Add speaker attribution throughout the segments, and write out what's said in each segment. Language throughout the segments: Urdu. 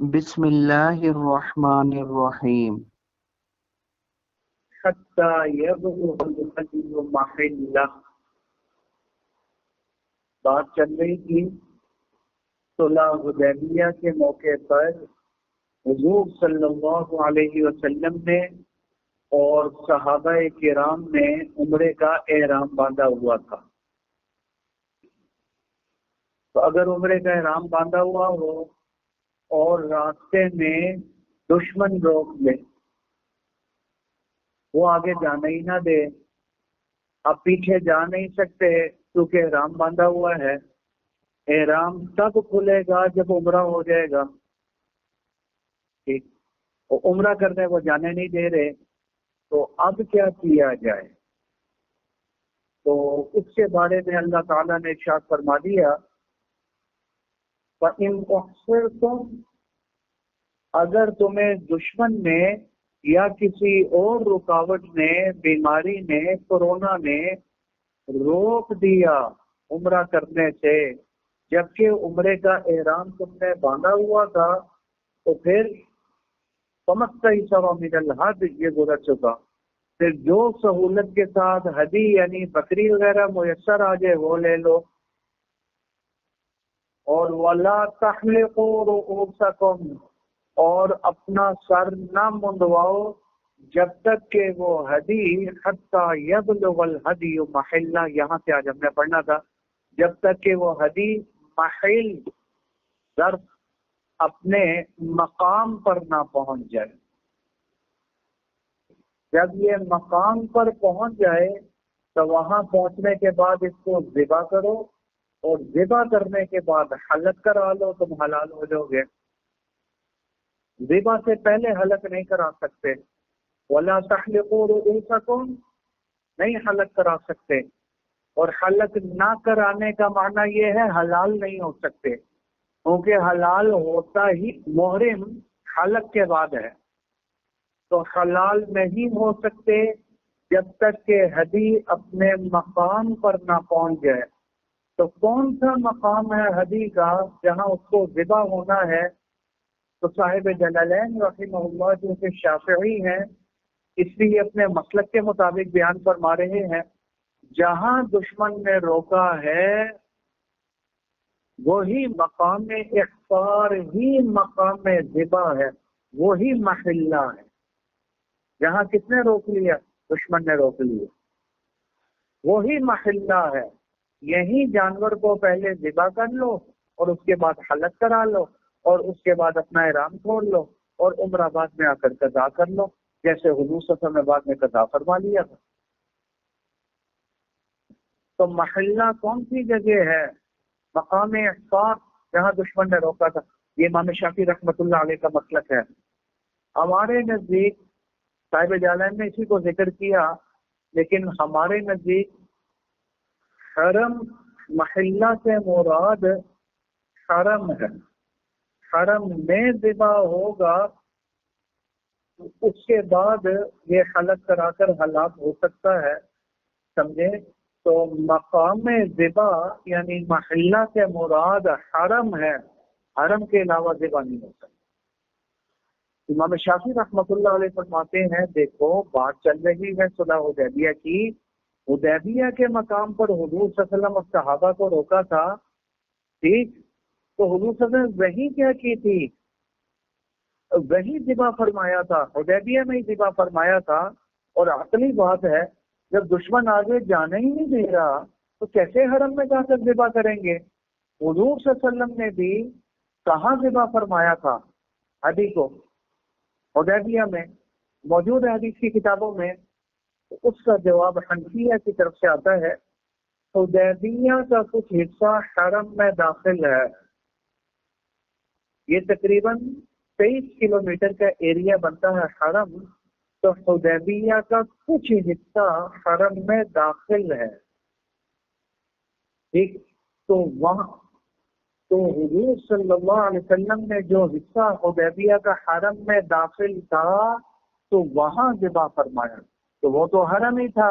Speaker 1: بسم اللہ الرحمن الرحیم۔
Speaker 2: حتی یبلغ الحدی محلہ، بات چل رہی تھی صلح حدیبیہ کے موقع پر حضور صلی اللہ علیہ وسلم نے اور صحابہ کرام نے عمرے کا احرام باندھا ہوا تھا۔ تو اگر عمرے کا احرام باندھا ہوا ہو اور راستے میں دشمن روک لے، وہ آگے جانا ہی نہ دے، اب پیچھے جا نہیں سکتے کیونکہ احرام باندھا ہوا ہے، احرام تب کھلے گا جب عمرہ ہو جائے گا، ٹھیک، وہ عمرہ کرنے وہ جانے نہیں دے رہے، تو اب کیا کیا جائے؟ تو اس کے بارے میں اللہ تعالیٰ نے ارشاد فرما دیا، فَإِنْ أُحْصِرْتُمْ، اگر تمہیں دشمن نے یا کسی اور رکاوٹ نے، بیماری نے، کورونا نے روک دیا عمرہ کرنے سے، جبکہ عمرے کا احرام تم نے باندھا ہوا تھا، تو پھر فَمَسْتَيْسَرَ مِنَ الْهَدْيِ، یہ گزر چکا، پھر جو سہولت کے ساتھ ہدی یعنی بکری وغیرہ میسر آ جائے وہ لے لو۔ اور وَلَا تَحْلِقُوا رُؤُوسَكُمْ، اور اپنا سر نہ منڈواؤ جب تک کہ وہ ہدی حتی یبلغ الہدی محلہ، یہاں سے آج ہم نے پڑھنا تھا، جب تک کہ وہ ہدی محل ظرف اپنے مقام پر نہ پہنچ جائے۔ جب یہ مقام پر پہنچ جائے تو وہاں پہنچنے کے بعد اس کو ذبح کرو، اور ذبح کرنے کے بعد حلق کرا لو، تم حلال ہو جاؤ گے۔ ذبح سے پہلے حلق نہیں کرا سکتے، وَلَا تَحْلِقُوا رُؤُوسَكُمْ، نہیں حلق کرا سکتے، اور حلق نہ کرانے کا معنی یہ ہے حلال نہیں ہو سکتے، کیونکہ حلال ہوتا ہی محرم حلق کے بعد ہے، تو حلال نہیں ہو سکتے جب تک کہ ہدی اپنے مقام پر نہ پہنچ جائے۔ تو کون سا مقام ہے ہدی کا جہاں اس کو ذبح ہونا ہے؟ تو صاحب جلالین رحمہ اللہ جو کہ شافعی ہیں، اس لیے اپنے مسلک کے مطابق بیان فرما رہے ہیں، جہاں دشمن نے روکا ہے وہی مقام احصار ہی مقام ذبح ہے، وہی محلہ ہے۔ جہاں کس نے روک لیا؟ دشمن نے روک لیا، وہی محلہ ہے۔ یہی جانور کو پہلے ذبح کر لو اور اس کے بعد حلق کرا لو، اور اس کے بعد اپنا احرام چھوڑ لو، اور عمرہ بعد میں آ کر قضا کر لو، جیسے حضور صلی اللہ علیہ وسلم نے بعد میں قضا فرما لیا تھا۔ تو محلہ کون سی جگہ ہے؟ مقام احصار، جہاں دشمن نے روکا تھا۔ یہ امام شافعی رحمۃ اللہ علیہ کا مسلک ہے۔ ہمارے نزدیک صاحب جلالین نے اسی کو ذکر کیا، لیکن ہمارے نزدیک حرم محلہ سے مراد حرم ہے۔ حرم میں ذبح ہوگا، اس کے بعد یہ حلق کرا کر ہلاک ہو سکتا ہے، سمجھے؟ تو مقام ذبح یعنی محلہ سے مراد حرم ہے، حرم کے علاوہ ذبح نہیں ہو سکتا۔ امام شافعی رحمۃ اللہ علیہ فرماتے ہیں، دیکھو بات چل رہی ہے صلح حدیبیہ کی، حدیبیہ کے مقام پر حضور صلی اللہ علیہ وسلم اور صحابہ کو روکا تھا، ٹھیک، تو حضور صلی اللہ علیہ وسلم وہی کیا کی تھی؟ وہی ذبح فرمایا تھا، حدیبیہ میں ہی ذبح فرمایا تھا۔ اور عقلی بات ہے، جب دشمن آگے جانے ہی نہیں دے رہا تو کیسے حرم میں جا کر ذبح کریں گے؟ حضور صلی اللہ علیہ وسلم نے بھی کہاں ذبح فرمایا تھا ہدی کو؟ حدیبیہ میں موجود ہے حدیث کی کتابوں میں۔ اس کا جواب حنفیہ کی طرف سے آتا ہے، حدیبیہ کا کچھ حصہ حرم میں داخل ہے، یہ تقریباً 23 کلومیٹر کا ایریا بنتا ہے حرم، تو حدیبیہ کا کچھ حصہ حرم میں داخل ہے، ٹھیک، تو وہاں تو حضور صلی اللہ علیہ وسلم نے جو حصہ حدیبیہ کا حرم میں داخل تھا تو وہاں ذبح فرمایا، تو وہ تو حرم ہی تھا،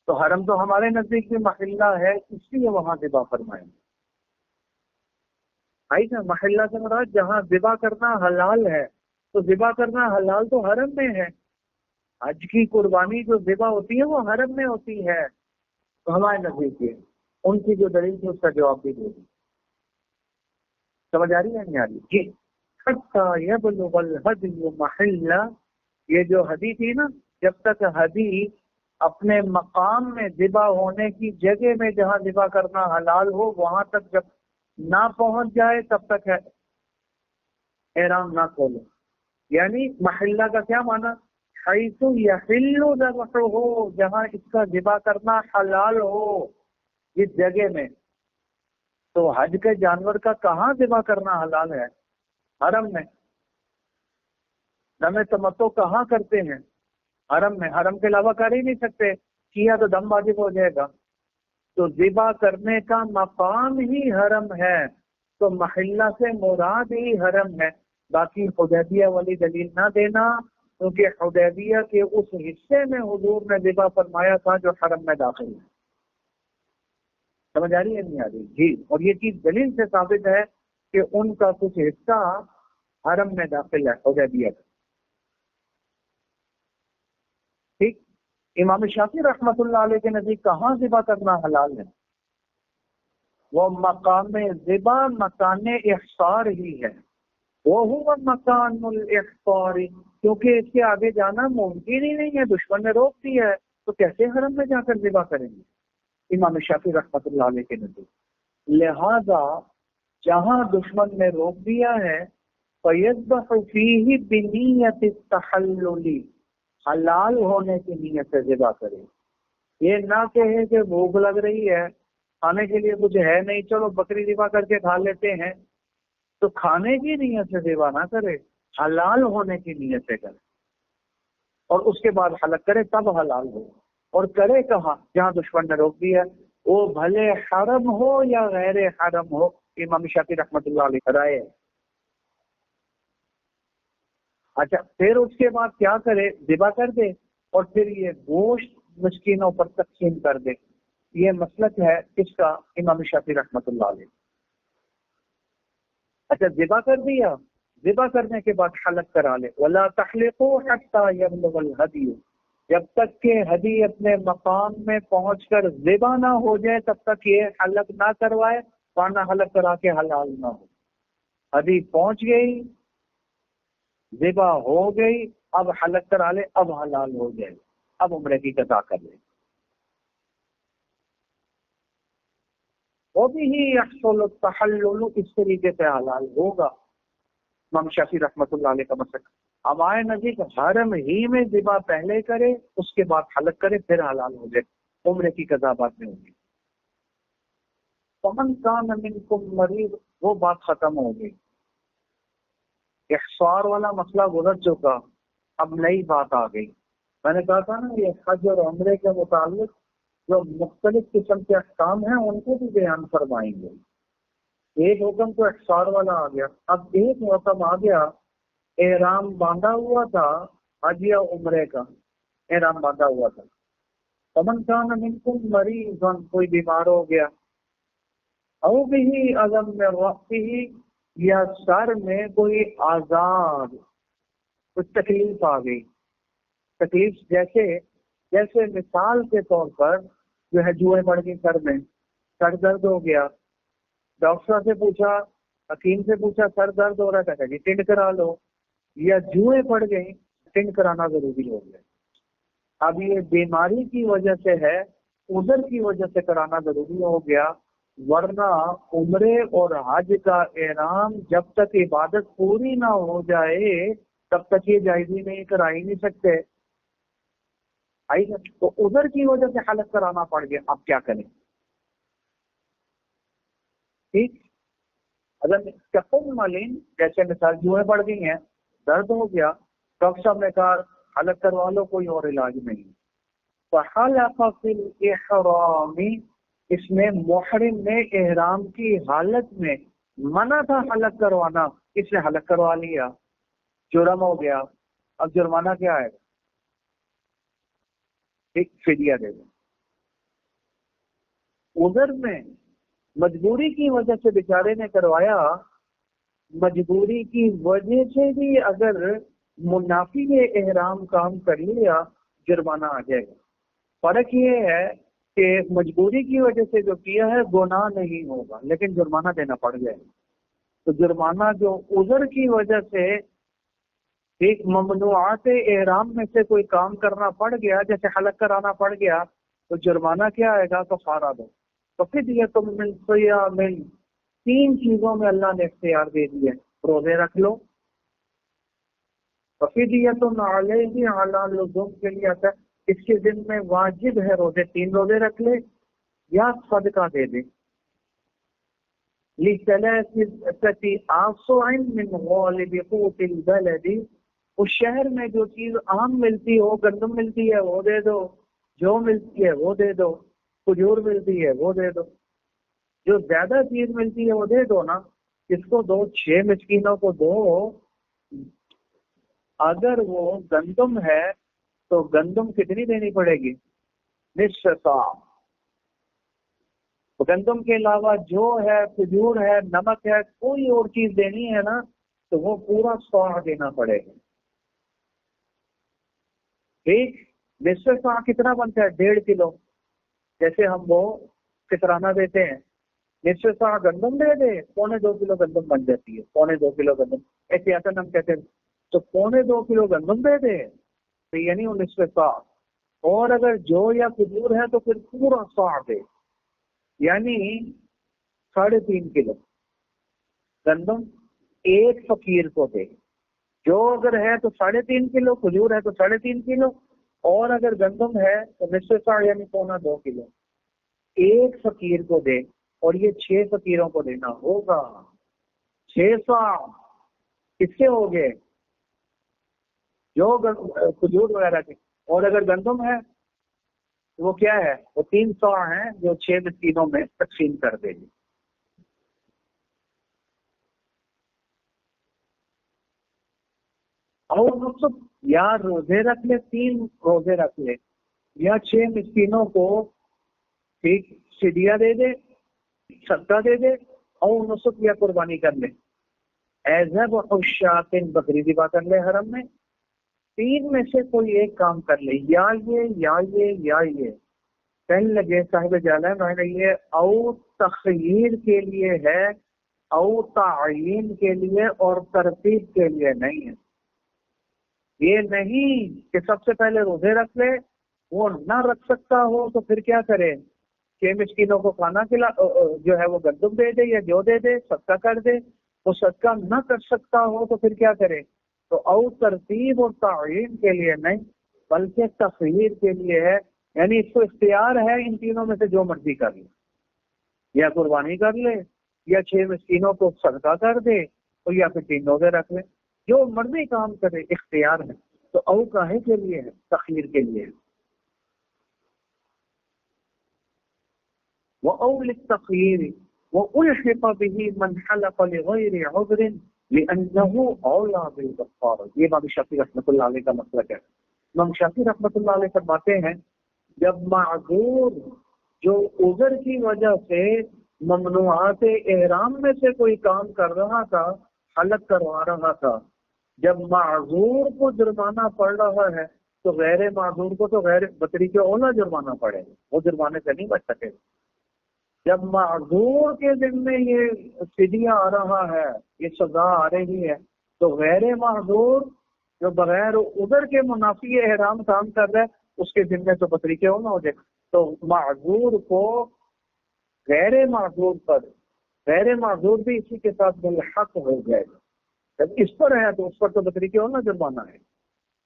Speaker 2: تو حرم تو ہمارے نزدیک بھی محلہ ہے، اس لیے وہاں ذبح فرمایا۔ بھائی نا محلہ سے مراد جہاں ذبح کرنا حلال ہے، تو ذبح کرنا حلال تو حرم میں ہے. حج کی قربانی جو ذبح ہوتی ہے وہ حرم میں ہوتی ہے. تو ہمارے نزدیک یہ ان کی جو دلیل تھی اس کا جواب بھی دے دی. سمجھ آ رہی ہے نہیں آ رہی؟ جی. حتی یبلغ الہدی محلہ، یہ جو ہدی تھی نا، جب تک ہدی اپنے مقام میں ذبح ہونے کی جگہ میں جہاں ذبح کرنا حلال ہو وہاں تک جب نہ پہنچ جائے تب تک ہے احرام نہ کھولو. یعنی محلہ کا کیا معنی؟ حیث یحل ذبحہ، جہاں اس کا ذبح کرنا حلال ہو جس جگہ میں. تو حج کے جانور کا کہاں ذبح کرنا حلال ہے؟ حرم میں. دم تمتع کہاں کرتے ہیں؟ حرم میں. حرم کے علاوہ کر ہی نہیں سکتے، کیا تو دم واجب ہو جائے گا. تو ذبح کرنے کا مقام ہی حرم ہے، تو محلہ سے مراد ہی حرم ہے. باقی حدیبیہ والی دلیل نہ دینا، کیونکہ حدیبیہ کے اس حصے میں حضور نے ذبح فرمایا تھا جو حرم میں داخل ہے. سمجھ آ رہی ہے نہیں آ رہی؟ جی. اور یہ چیز دلیل سے ثابت ہے کہ ان کا کچھ حصہ حرم میں داخل ہے حدیبیہ کا. ٹھیک. امام شافعی رحمۃ اللہ علیہ کے نزدیک کہاں ذبح کرنا حلال ہے؟ وہ مقام ذبح مکان احصار ہی ہے. وہ مکان الاحصار، کیونکہ اس کے آگے جانا ممکن ہی نہیں ہے، دشمن نے روک دیا ہے، تو کیسے حرم میں جا کر ذبح کریں گے؟ امام شافعی رحمۃ اللہ علیہ کے نزدیک لہذا جہاں دشمن نے روک دیا ہے فَيَذْبَحُ فِيهِ بِنِيَّةِ التَّحَلُّلِ، حلال ہونے کی نیت سے ذبح کرے. یہ نہ کہے کہ بھوک لگ رہی ہے، کھانے کے لیے کچھ ہے نہیں، چلو بکری ذبح کر کے کھا لیتے ہیں. تو کھانے کی نیت سے ذبح نہ کرے، حلال ہونے کی نیت سے کرے، اور اس کے بعد حلق کرے تب حلال ہو. اور کرے کہاں؟ جہاں دشمن نے روک دیا، وہ بھلے حرم ہو یا غیر حرم ہو. امام شافعی رحمۃ اللہ علیہ رائے. اچھا، پھر اس کے بعد کیا کرے؟ ذبح کر دے اور پھر یہ گوشت مسکینوں پر تقسیم کر دے. یہ مسلک ہے کس کا؟ امام شافعی رحمۃ اللہ علیہ. اچھا، ذبح کر دیا، ذبح کرنے کے بعد حلق کرا لے. وَلَا تَحْلِقُوا حَتَّى يَبْلُغَ الْهَدْيُ، جب تک کہ ہدی اپنے مقام میں پہنچ کر ذبح نہ ہو جائے تب تک یہ حلق نہ کروائے، ورنہ حلق کرا کے حلال نہ ہو. ہدی پہنچ گئی، ذبح ہو گئی، اب حلق کرا لے، اب حلال ہو جائے، اب عمرے کی قضا کر لے. وہ بھی یحصل التحلل، اس طریقے سے حلال ہوگا. امام شافعی رحمۃ اللہ علیہ کا مسلک. ہمارے نزدیک حرم ہی میں ذبح پہلے کرے، اس کے بعد حلق کرے، پھر حلال ہو جائے، عمرے کی قضا بعد میں ہوگی. فمن کان منکم مریض، وہ بات ختم ہو گئی. احصار والا مسئلہ گزر چکا، اب نئی بات آ گئی. میں نے کہا تھا نا یہ حج اور عمرے کے متعلق جو مختلف قسم کے احکام ہیں ان کو بھی بیان فرمائیں گے. ایک حکم تو احصار والا آ گیا، اب ایک حکم آ گیا احرام باندھا ہوا تھا، حج یا عمرے کا احرام باندھا ہوا تھا. فمن کان منکم مریض، کوئی بیمار ہو گیا، او بھی عظم میں رأسہ، یا سر میں کوئی آزار، کچھ تکلیف آ گئی. تکلیف جیسے مثال کے طور پر جو ہے جوئیں پڑ گئی سر میں، سر درد ہو گیا، ڈاکٹر سے پوچھا، حکیم سے پوچھا سر درد ہو رہا تھا جی ٹنڈ کرا لو، یا جوئیں پڑ گئی ٹنڈ کرانا ضروری ہو گیا. اب یہ بیماری کی وجہ سے ہے، عذر کی وجہ سے کرانا ضروری ہو گیا، ورنہ عمرے اور حج کا احرام جب تک عبادت پوری نہ ہو جائے تب تک یہ جائز ہی نہیں، کرا ہی نہیں سکتے. تو عذر کی وجہ سے حلق کرانا پڑ گیا، اب کیا کریں؟ ٹھیک. اگر کفن ملین جیسے مثال جوئیں پڑ گئی ہیں، درد ہو گیا، ڈاکٹر صاحب نے کہا حلق کروا لو، کوئی اور علاج نہیں. فحلق فی الاحرام، اس میں محرم نے احرام کی حالت میں منع تھا حلق کروانا، اس نے حلق کروا لیا، جرم ہو گیا. اب جرمانہ کیا ہے؟ ایک فدیہ دے دیں. عذر میں مجبوری کی وجہ سے بیچارے نے کروایا، مجبوری کی وجہ سے بھی اگر منافی احرام کام کر لیا جرمانہ آ جائے گا۔ فرق یہ ہے کہ مجبوری کی وجہ سے جو کیا ہے گناہ نہیں ہوگا لیکن جرمانہ دینا پڑ جائے گا۔ تو جرمانہ جو عذر کی وجہ سے ایک ممنوعات احرام میں سے کوئی کام کرنا پڑ گیا، جیسے حلق کرانا پڑ گیا، تو جرمانہ کیا آئے گا؟ کفارہ دو۔ تو فدیۃ من صیام، تین چیزوں میں اللہ نے اختیار دے دیا، روزے رکھ لو، فدیۃ علیہ علی لزوم کے لیے آتا ہے، اس کے دن میں واجب ہے روزے، 3 روزے رکھ لے یا صدقہ دے دے۔ لثلاثة آصع من غالب قوت البلد، اس شہر میں جو چیز عام ملتی ہو، گندم ملتی ہے وہ دے دو، جو ملتی ہے وہ دے دو، کھجور ملتی ہے وہ دے دو، جو زیادہ چیز ملتی ہے وہ دے دو نا، کس کو دو؟ 6 مسکینوں کو دو۔ اگر وہ گندم ہے تو گندم کتنی دینی پڑے گی؟ نصف صاع۔ گندم کے علاوہ جو ہے، کھجور ہے، نمک ہے، کوئی اور چیز دینی ہے نا تو وہ پورا صاع دینا پڑے گا۔ ٹھیک، نصف صاع کتنا بنتا ہے؟ 1.5 کلو۔ جیسے ہم وہ فطرانہ دیتے ہیں، نصف صاع گندم دے دے، 1.25 کلو گندم بن جاتی ہے، 1.25 کلو گندم احتیاطاً ہم کہتے ہیں، تو 1.25 کلو گندم دے دے تو یعنی وہ نصف صاع۔ اور اگر جو یا کھجور ہے تو پھر پورا صاع دے، یعنی 3.5 کلو گندم ایک فقیر کو دے۔ جو اگر ہے تو 3.5 کلو، کھجور ہے تو 3.5 کلو، اور اگر گندم ہے تو نصف صاع یعنی 2.25 کلو ایک فقیر کو دے، اور یہ 6 فقیروں کو دینا ہوگا۔ 6 صاع کس کے ہو گئے؟ جو کھجور وغیرہ کے۔ اور اگر گندم ہے وہ کیا ہے؟ وہ 3 صاع ہیں جو 6 مسکینوں میں تقسیم کر دے گی۔ اور مقصد یا روزے رکھ لے، 3 روزے رکھ لے، یا 6 مسکینوں کو ٹھیک فدیہ دے دے، صدقہ دے دے، اور نسک یا قربانی کر لے، ایذب حشات، بکری ذبح کر لے حرم میں۔ 3 میں سے کوئی ایک کام کر لے، یا یہ کہنے لگے صاحب جلالہ میں نے یہ او تخییر کے لیے ہے، او تعین کے لیے اور ترتیب کے لیے نہیں ہے۔ یہ نہیں کہ سب سے پہلے روزے رکھ لے، وہ نہ رکھ سکتا ہو تو پھر کیا کرے؟ 6 مسکینوں کو کھانا کھلا، جو ہے وہ گندم دے دے یا جو دے دے، صدقہ کر دے۔ وہ صدقہ نہ کر سکتا ہو تو پھر کیا کرے؟ تو او ترتیب اور تعین کے لیے نہیں بلکہ تخییر کے لیے ہے، یعنی اس کو اختیار ہے ان تینوں میں سے جو مرضی کر لے، یا قربانی کر لے، یا 6 مسکینوں کو صدقہ کر دے، اور یا پھر 3 روزے رکھ لے، جو مرضی کام کرے، اختیار ہے۔ تو او کاہے کے لیے ہے؟ تخییر کے لیے ہے۔ وَأَوْ لِلتَّخْيِيرِ وَأُلْحِقَ بِهِ مَنْ حَلَقَ لِغَيْرِ عُذْرٍ لِأَنَّهُ أَوْلَى بِالْكَفَّارَةِ۔ یہ امام شافعی رحمۃ اللہ علیہ کا مسلک ہے۔ امام شافعی رحمۃ اللہ علیہ فرماتے ہیں جب معذور جو عذر کی وجہ سے ممنوعات احرام میں سے کوئی کام کر رہا تھا، حلق کروا رہا تھا، جب معذور کو جرمانہ پڑ رہا ہے تو غیر معذور کو تو غیر بطری کے اولا جرمانہ پڑے گا، وہ جرمانے سے نہیں بچ سکے۔ جب معذور کے دن میں یہ فدیہ آ رہا ہے، یہ سزا آ رہی ہے، تو غیر معذور جو بغیر عذر کے منافی احرام کام کر رہا ہے اس کے دن میں تو بطری کے اولا ہو جائے۔ تو معذور کو غیر معذور پر، غیر معذور بھی اسی کے ساتھ ملحق ہو جائے گا۔ جب اس پر ہے تو اس پر تو بطری کے اولا جرمانہ ہے۔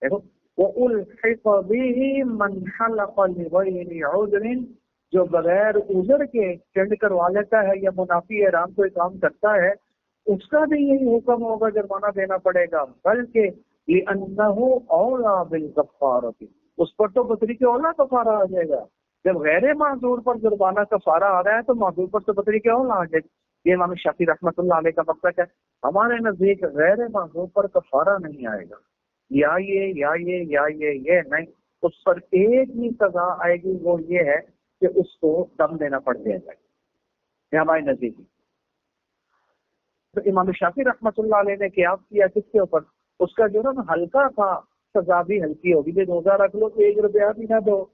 Speaker 2: دیکھو وَأُلْحِقَ بِهِ مَنْ حَلَقَ لِغَيْرِ عُذْرٍ، جو بغیر عذر کے چنڈ کروا لیتا ہے یا منافی احرام کوئی کام کرتا ہے، اس کا بھی یہی حکم ہوگا، جرمانہ دینا پڑے گا، بلکہ لِأَنَّهُ أَوْلَى بِالْكَفَّارَةِ، اس پر تو بطری کے اولا کفارہ آ جائے گا۔ جب غیر معذور پر جرمانہ کفارہ آ رہا ہے تو معذور پر تو بطری کے اولا آ جائے گا۔ یہ امام شافعی رحمۃ اللہ علیہ کا مطلب ہے۔ ہمارے نزدیک غیر معذور پر کفارہ نہیں آئے گا، یا یہ نہیں، اس پر ایک ہی سزا آئے گی، وہ یہ ہے کہ اس کو دم دینا پڑ جائے گا۔ یہ ہمارے نزدیک۔ تو امام شافعی رحمۃ اللہ علیہ نے قیاس کیا کس کے اوپر؟ اس کا جرم ہلکا تھا، سزا بھی ہلکی ہوگی، بھی روزہ رکھ لو تو 1 روپیہ بھی نہ دو۔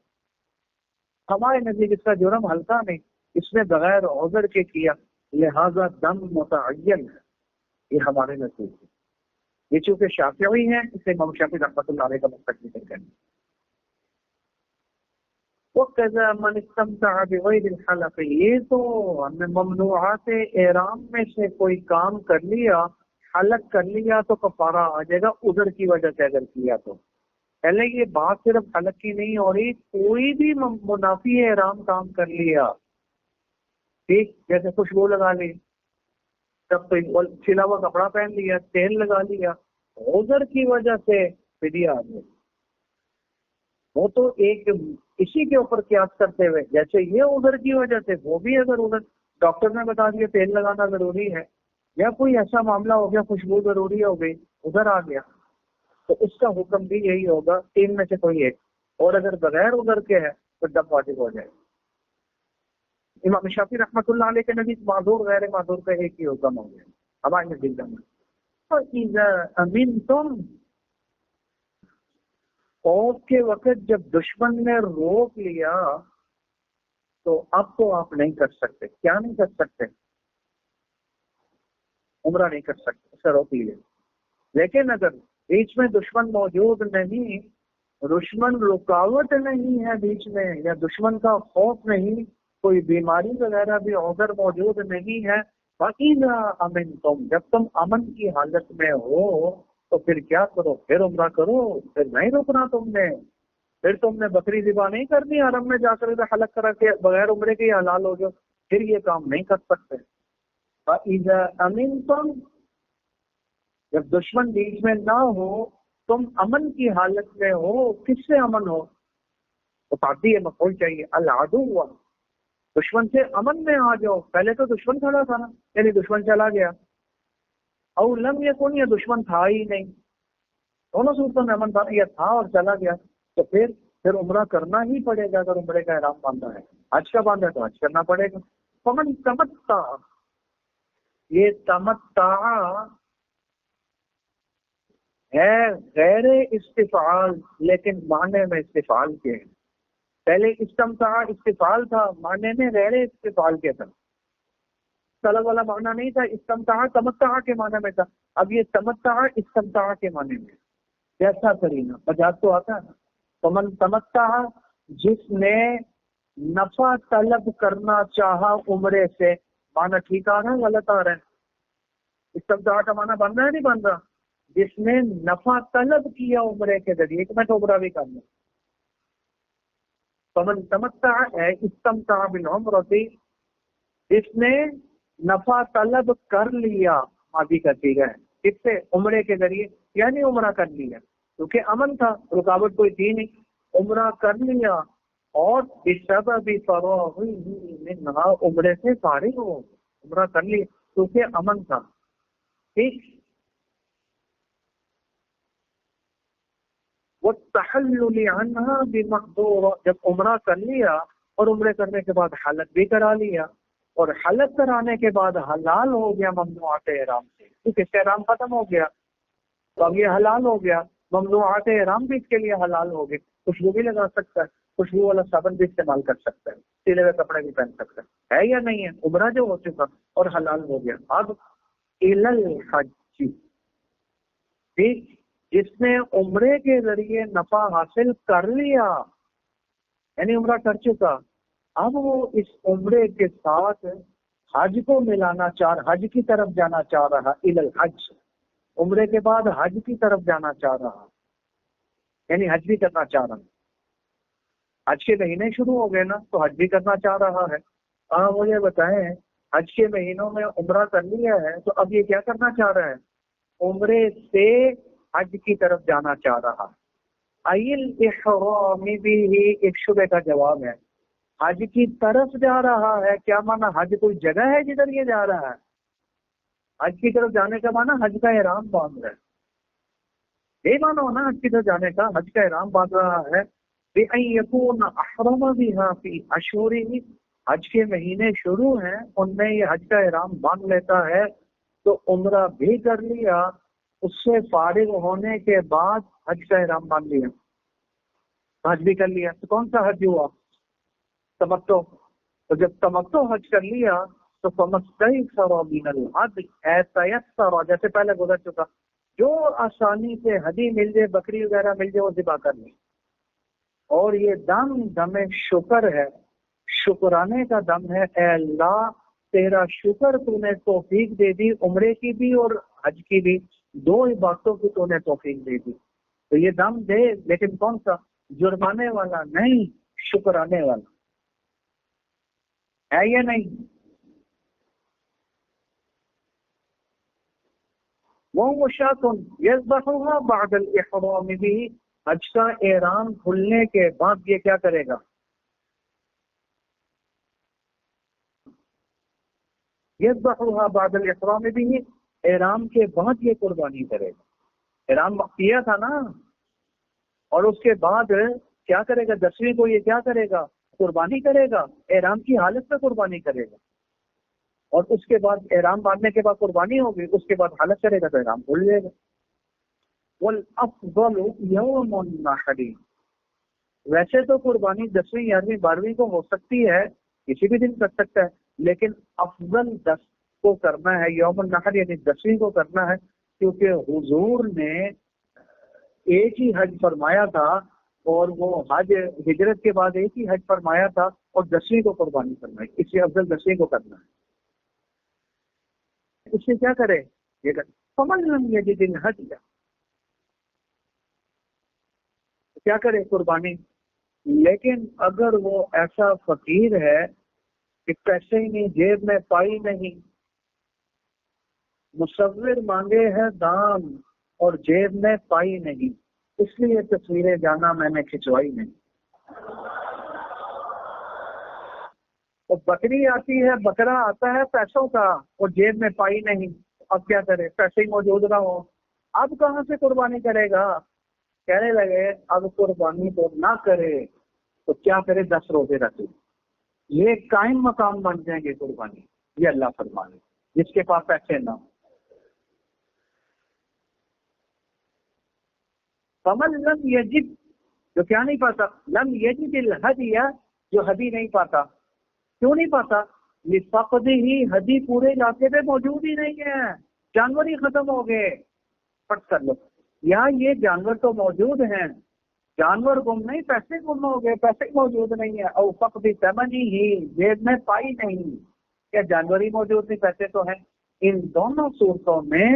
Speaker 2: ہمارے نزدیک اس کا جرم ہلکا نہیں، اس نے بغیر عذر کے کیا، لہذا دم متعین ہے، یہ ہمارے نزدیک ہے۔ یہ چونکہ شافعی ہیں، اسے امام شافعی رحمۃ اللہ علیہ کا مستقبل نہیں کریں۔ وَكَذَا مَنِ اسْتَمْتَعَ بِغَيْرِ الْحَلَقِ، یہ تو ممنوعات احرام میں سے کوئی کام کر لیا، حلق کر لیا تو کفارہ آ جائے گا، عذر کی وجہ سے اگر کیا تو۔ پہلے یہ بات صرف حلق کی نہیں ہو رہی، کوئی بھی منافی احرام کام کر لیا، ٹھیک، جیسے خوشبو لگا لی، تب تو چھلا ہوا کپڑا پہن لیا، تیل لگا لیا، عذر کی وجہ سے فدیہ آ گیا۔ وہ تو ایک اسی کے اوپر قیاس کرتے ہوئے، جیسے یہ عذر کی وجہ سے، وہ بھی اگر عذر ڈاکٹر نے بتا دیا تیل لگانا ضروری ہے، یا کوئی ایسا معاملہ ہو گیا خوشبو ضروری ہو گئی، عذر آ گیا، تو اس کا حکم بھی یہی ہوگا، تین میں سے کوئی ایک۔ اور اگر بغیر عذر کے ہے تو دم واجب ہو جائے۔ امام شافعی رحمۃ اللہ علیہ کے نزدیک معذور غیر معذور کا ایک ہی حکم ہو گیا، ہمارے نزدیک دم۔ فَإِذَا أَمِنْتُمْ، خوف کے وقت جب دشمن نے روک لیا تو اب تو آپ نہیں کر سکتے۔ کیا نہیں کر سکتے؟ عمرہ نہیں کر سکتے، اسے روک لیا۔ لیکن اگر بیچ میں دشمن موجود نہیں، دشمن رکاوٹ نہیں ہے بیچ میں، یا دشمن کا خوف نہیں، کوئی بیماری وغیرہ بھی عذر موجود نہیں ہے، فَإِذَا أَمِنْتُمْ، جب تم امن کی حالت میں ہو تو پھر کیا کرو؟ پھر عمرہ کرو، پھر نہیں رکنا تم نے، پھر تم نے بکری ذبح نہیں کرنی، حرم میں جا کر حلق کرا کے بغیر عمرے کے حلال ہو جاؤ، پھر یہ کام نہیں کر سکتے۔ فَإِذَا أَمِنْتُمْ، جب دشمن بیچ میں نہ ہو، تم امن کی حالت میں ہو، کس سے امن ہو؟ تو تعدی مفعول چاہیے، العدو، دشمن سے امن میں آ جاؤ۔ پہلے تو دشمن کھڑا تھا نا، یعنی دشمن چلا گیا، او لم یکن، یا دشمن تھا ہی نہیں، دونوں صورتوں میں امن تھا، یا تھا اور چلا گیا، تو پھر عمرہ کرنا ہی پڑے گا۔ اگر عمرے کا احرام باندھا ہے، حج کا باندھا ہے تو حج کرنا پڑے گا۔ فمن تمتع، یہ تمتع ہے غیر استفعال، لیکن معنی میں استفعال کے ہیں۔ پہلے استمتع استفعال تھا، معنی میں غیر استفعال کے تھا، طلب والا معنی نہیں تھا، استمتع تمتع کے معنی میں تھا، اب یہ تمتع استمتع کے معنی میں۔ کیسا کرینہ مجاز تو آتا ہے نا۔ فمن تمتع، جس نے نفع طلب کرنا چاہا عمرے سے، معنی ٹھیک آ رہا ہے غلط آ رہا ہے؟ استمتاع کا معنی بن رہا ہے نہیں بن رہا؟ جس نے نفع طلب کیا عمرے کے ذریعے، کہ میں تو عمرہ بھی کر لوں۔ فمن تمتع ہے استمتع بالعمرۃ، جس نے نفع طلب کر لیا، ماضی کا صیغہ ہے، کس سے؟ عمرے کے ذریعے، یعنی عمرہ کر لیا، کیونکہ امن تھا، رکاوٹ کوئی تھی نہیں، عمرہ کر لیا، اور بسبب فراغہ منہا، عمرے سے فارغ ہو، عمرہ کر لیا کیونکہ امن تھا، ٹھیک۔ والتحلل عنہا بمقدورہ، جب عمرہ کر لیا اور عمرے کرنے کے بعد حلق بھی کرا لیا، اور حلق کرانے کے بعد حلال ہو گیا ممنوعات احرام سے، کیونکہ اس کا احرام ختم ہو گیا، تو اب یہ حلال ہو گیا، ممنوعات احرام بھی اس کے لیے حلال ہو گئے۔ خوشبو بھی لگا سکتا ہے، خوشبو والا صابن بھی استعمال کر سکتا ہے، سلے ہوئے کپڑے بھی پہن سکتا ہے یا نہیں ہے؟ عمرہ جو ہو چکا اور حلال ہو گیا۔ اب الی الحج، ٹھیک، جس نے عمرے کے ذریعے نفع حاصل کر لیا، یعنی عمرہ کر چکا، اب وہ اس عمرے کے ساتھ حج کو ملانا حج کی طرف جانا چاہ رہا، الی الحج، عمرے کے بعد حج کی طرف جانا چاہ رہا، یعنی حج بھی کرنا چاہ رہا۔ حج کے مہینے شروع ہو گئے نا، تو حج بھی کرنا چاہ رہا ہے۔ مجھے بتائیں، حج کے مہینوں میں عمرہ کر لیا ہے، تو اب یہ کیا کرنا چاہ رہا ہے؟ عمرے سے حج کی طرف جانا چاہ رہا۔ ایل احرام بھی ایک شبے کا جواب ہے، حج کی طرف جا رہا ہے، کیا معنی؟ حج کوئی جگہ ہے جدھر یہ جا رہا ہے؟ حج کی طرف جانے کا معنی حج کا احرام باندھ رہا ہے، یہ معنی ہونا حج کی طرف جانے کا، حج کا احرام باندھ رہا ہے۔ بِأَن يَكُونَ أَحْرَمَ بِهَا فِي أَشْهُرِهِ، حج کے مہینے شروع ہیں، ان میں یہ حج کا احرام باندھ لیتا ہے، تو عمرہ بھی کر لیا، اس سے فارغ ہونے کے بعد حج کا احرام باندھ لیا، حج بھی کر لیا، تو کون سا حج ہوا؟ تمتع۔ تو جب تمتع حج کر لیا تو فمستيسر من الحج، تيسر جیسے پہلے گزر چکا، جو آسانی سے ہدی مل جائے، بکری وغیرہ مل جائے، وہ ذبح کر لیں۔ اور یہ دم دم شکر ہے، شکرانے کا دم ہے، اے اللہ تیرا شکر تو نے توفیق دے دی، عمرے کی بھی اور حج کی بھی، دو عبادتوں کی تو نے توفیق دے دی، تو یہ دم دے، لیکن کون سا؟ جرمانے والا نہیں، شکرانے والا ہے یا نہیں؟ وہ مشاۃ یذبحها بعد الاحرام بھی، حج کا احرام کھلنے کے بعد یہ کیا کرے گا؟ یذبحها بعد الاحرام بھی، احرام کے بعد یہ قربانی کرے گا۔ احرام کیا تھا نا، اور اس کے بعد کیا کرے گا؟ 10ویں کو یہ کیا کرے گا؟ قربانی کرے گا، احرام کی حالت میں قربانی کرے گا، اور اس کے بعد احرام باندھنے کے بعد قربانی ہوگی، اس کے بعد حالت کرے گا تو احرام کھل جائے گا۔ والافضل یوم النحر، ویسے تو قربانی 10ویں 11ویں 12ویں کو ہو سکتی ہے، کسی بھی دن کر سکتا ہے، لیکن افضل 10 کو کرنا ہے، یوم النحر یعنی 10ویں کو کرنا ہے، کیونکہ حضور نے ایک ہی حج فرمایا تھا، اور وہ حج ہجرت کے بعد ایک ہی حج فرمایا تھا، اور 10ویں کو قربانی فرمائی، اس لیے افضل 10ویں کو کرنا ہے۔ اس سے کیا کرے؟ یہ کہ فمن لم یجد الہدی، کیا کرے؟ قربانی۔ لیکن اگر وہ ایسا فقیر ہے کہ پیسے ہی نہیں، جیب میں پائی نہیں، مصور مانگے ہے دام اور جیب میں پائی نہیں، اس لیے تصویریں جانا میں نے کھنچوائی نہیں، اور بکری آتی ہے، بکرا آتا ہے پیسوں کا، اور جیب میں پائی نہیں، اب کیا کرے؟ پیسے ہی موجود نہ ہو، اب کہاں سے قربانی کرے گا؟ کہنے لگے اب قربانی تو نہ کرے تو کیا کرے؟ 10 روزے رکھے، یہ قائم مقام بن جائیں گے قربانی، یہ اللہ فرمانے، جس کے پاس پیسے نہ ہو۔ فمن لم یجد، جو کیا نہیں پاتا؟ لم یجد الہدی، جو ہدی نہیں پاتا، کیوں نہیں پاتا؟ لفقدہ، ہدی پورے علاقے پہ موجود ہی نہیں ہے، جانور ہی ختم ہو گئے، پٹ کر لو، یہاں یہ جانور تو موجود ہیں، جانور گم نہیں، پیسے گم ہو گئے، پیسے موجود نہیں ہے، او فقد ثمنہ، جیب میں پائی نہیں، کیا جانور ہی موجود نہیں، پیسے تو ہیں۔ ان دونوں صورتوں میں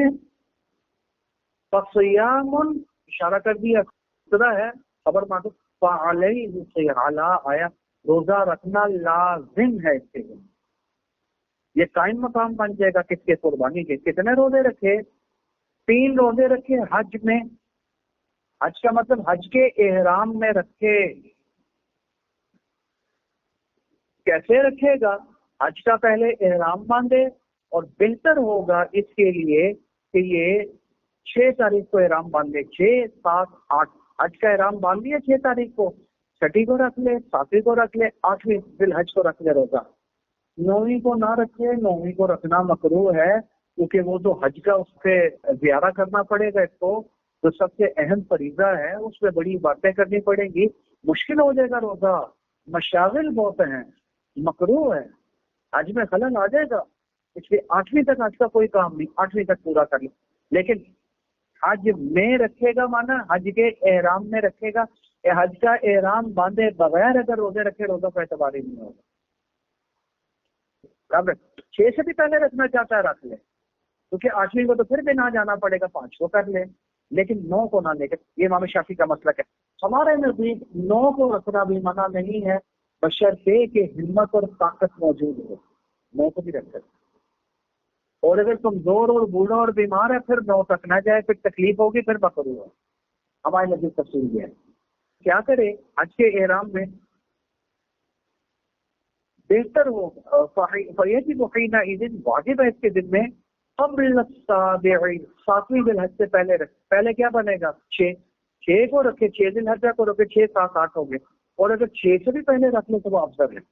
Speaker 2: فصیام، اشارہ کر دیا، ابتدا ہے، خبر معلوم، فعلیہ صیام، آیا روزہ رکھنا لازم ہے اس کے لیے، یہ قائم مقام بن جائے گا کس کے؟ قربانی کے۔ کتنے روزے رکھے؟ 3 روزے رکھے حج میں، حج کا مطلب حج کے احرام میں رکھے۔ کیسے رکھے گا؟ حج کا پہلے احرام باندھے، اور بہتر ہوگا اس کے لیے کہ یہ 6 تاریخ کو احرام باندھے، 6 7 8، حج کا احرام باندھ لیا 6 تاریخ کو، 6 کو رکھ لے، 7 کو رکھ لے، 8ویں ذی الحج کو رکھ لے روزہ، 9ویں کو نہ رکھے، 9ویں کو رکھنا مکروہ ہے، کیونکہ وہ تو حج کا اس پہ زیارہ کرنا پڑے گا، اس کو جو سب سے اہم فریضہ ہے، اس پہ بڑی باتیں کرنی پڑیں گی، مشکل ہو جائے گا روزہ، مشاغل بہت ہیں، مکروہ ہے، حج میں خلل آ جائے گا، اس لیے 8ویں تک حج کا کوئی کام نہیں، 8ویں تک پورا کر لیں۔ لیکن حج میں رکھے گا، مانا حج کے احرام میں رکھے گا، حج کا احرام باندھے بغیر اگر روزے رکھے، روزہ کا اعتبار ہی نہیں ہوگا۔ کب 6 سے بھی پہلے رکھنا چاہتا ہے رکھ لے، کیونکہ 8ویں کو تو پھر بھی نہ جانا پڑے گا، 5 کو کر لے، لیکن 9 کو نہ لے کے، یہ امام شافعی کا مسلک ہے۔ ہمارے نزدیک 9 کو رکھنا بھی منع نہیں ہے، بشرطے کہ ہمت اور طاقت موجود ہو، 9 کو بھی رکھ سکتے، اور اگر کمزور اور بوڑھا اور بیمار ہے پھر 9 تک نہ جائے، پھر تکلیف ہوگی، پھر مکروہ ہے۔ ہمارے نزدیک تفصیل یہ ہے، کیا کرے؟ حج کے احرام میں بہتر ہو، فیجب حینئذ، واجب ہے اس کے دن میں، قبل السابع، 7ویں ذی الحج سے پہلے رکھ، پہلے کیا بنے گا؟ 6 کو رکھے، 6 ذی الحجہ کو رکھے، 6 7 8 ہو گئے، اور اگر 6 سے بھی پہلے رکھ لے تو وہ افضل ہے،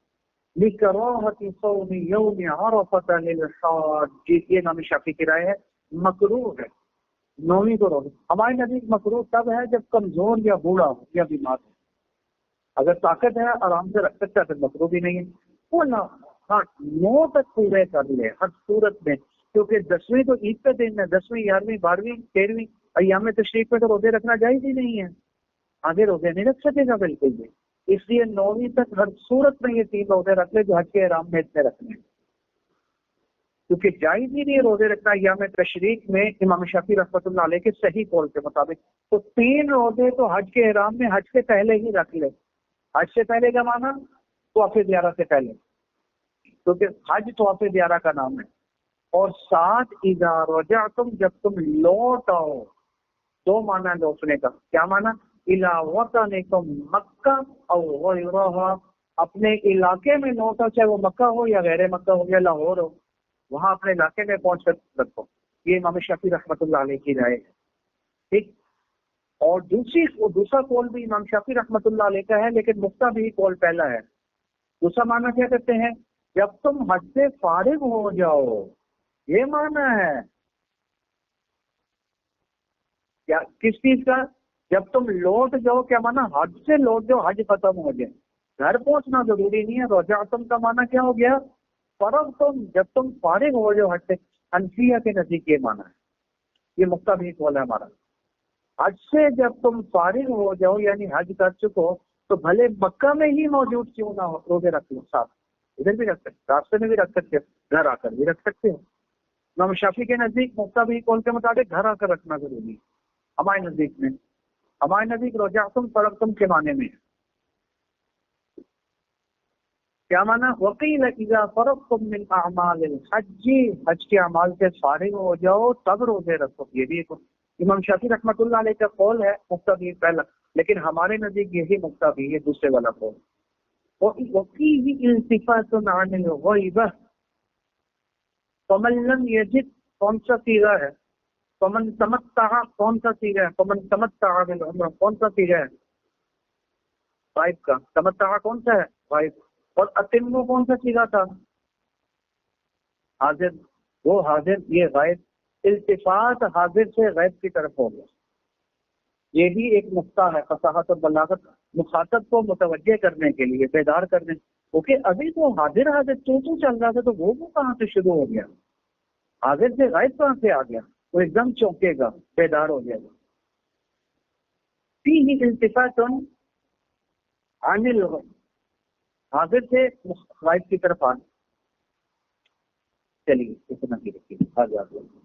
Speaker 2: لکراہت صوم یوم عرفۃ للحاج، یہ امام شافعی کی رائے ہے، مکروہ ہے نویں کو روزہ۔ ہمارے نزدیک مکروہ تب ہے جب کمزور یا بوڑھا ہو یا بیمار ہو، اگر طاقت ہے آرام سے رکھ سکتا ہے پھر مکروہ بھی نہیں ہے، وہ نہ ہاں 9 تک پورے کر لے ہر صورت میں، کیونکہ 10ویں تو عید کا دن ہے، 10ویں 11ویں 12ویں 13ویں ایام تشریق پہ تو روزے رکھنا جائز ہی نہیں ہے، آگے روزے نہیں رکھ سکے گا بالکل بھی، اس لیے 9ویں تک ہر صورت میں یہ 3 روزے رکھ لے جو حج کے احرام میں اتنے رکھنے ہیں، کیونکہ جائز ہی نہیں ہے روزے رکھنا ایام تشریق میں امام شافعی رحمۃ اللہ علیہ کے صحیح قول کے مطابق، تو 3 روزے تو حج کے احرام میں حج سے پہلے ہی رکھ لے۔ حج سے پہلے کیا مانا؟ طواف زیارہ سے پہلے، کیونکہ حج طواف زیارہ کا نام ہے، اور ساتھ اذا رجعتم جب تم لوٹ آؤ، 2 معنی ہے لوٹنے کا، کیا معنی؟ الی وطنکم مکہ او غیرہا، اپنے علاقے میں لوٹ آؤ، چاہے وہ مکہ ہو یا غیر مکہ ہو یا لاہور ہو، وہاں اپنے علاقے میں پہنچ کر رکھو، یہ امام شافعی رحمۃ اللہ علیہ کی رائے ہے، ٹھیک۔ اور دوسرا قول بھی امام شافعی رحمۃ اللہ علیہ کا ہے، لیکن مفتا بھی قول پہلا ہے۔ دوسرا معنی کیا کرتے ہیں؟ جب تم حج سے فارغ ہو جاؤ، یہ معنی ہے کیا کس چیز کا؟ جب تم لوٹ جاؤ، کیا معنی؟ حج سے لوٹ جاؤ، حج ختم ہو جائے، گھر پہنچنا ضروری نہیں ہے۔ رجعتم کا معنی کیا ہو گیا؟ فرغ تم، جب تم فارغ ہو جاؤ حج سے، حنفیہ کے نزدیک یہ معنی ہے، یہ مفتا بھی قول ہے ہمارا۔ حج سے جب تم فارغ ہو جاؤ یعنی حج کر چکو، تو بھلے مکہ میں ہی موجود کیوں نہ ہو، روزے رکھ لو ساتھ، ادھر بھی رکھ سکتے، راستے میں بھی رکھ سکتے، گھر آ کر بھی رکھ سکتے ہو۔ امام شافعی کے نزدیک مفتا بھی قول کے مطابق گھر آ کر رکھنا ضروری ہے، ہمارے نزدیک رجعتم فرغتم کے معنی میں ہے۔ کیا معنی؟ وقیل اذا فرغتم من اعمال الحج، حج کے اعمال سے فارغ ہو جاؤ تب روزے رکھو، یہ بھی ایک امام شافعی رحمۃ اللہ علیہ کا قول ہے، مفتا بھی پہلا، لیکن ہمارے نزدیک یہی مفتا بھی ہے دوسرے والا قول۔ وفیہ التفات عن الغیبہ، فمن لم یجد کون سا صیغہ ہے؟ فمن تمتع کون سا صیغہ ہے؟ فمن تمتع بالعمرہ کون سا صیغہ ہے؟ غائب کا۔ تمتع کون سا ہے؟ غائب۔ اور اتمو کون سا صیغہ تھا؟ حاضر، وہ حاضر یہ غائب، التفات حاضر سے غائب کی طرف ہو گیا، یہ بھی ایک نقطہ ہے فصاحت اور بلاغت، مخاطب کو متوجہ کرنے کے لیے، بیدار کرنے، کیونکہ ابھی تو حاضر تو چل رہا تھا، تو وہ کہاں سے شروع ہو گیا؟ حاضر سے غائب کہاں سے آ گیا؟ وہ ایک دم چونکے گا، بیدار ہو جائے گا۔ فیہ التفات عن الغیب، حاضر سے غائب کی طرف آنا۔ چلیے اتنا ہی رکھیے، آ جاتے ہیں۔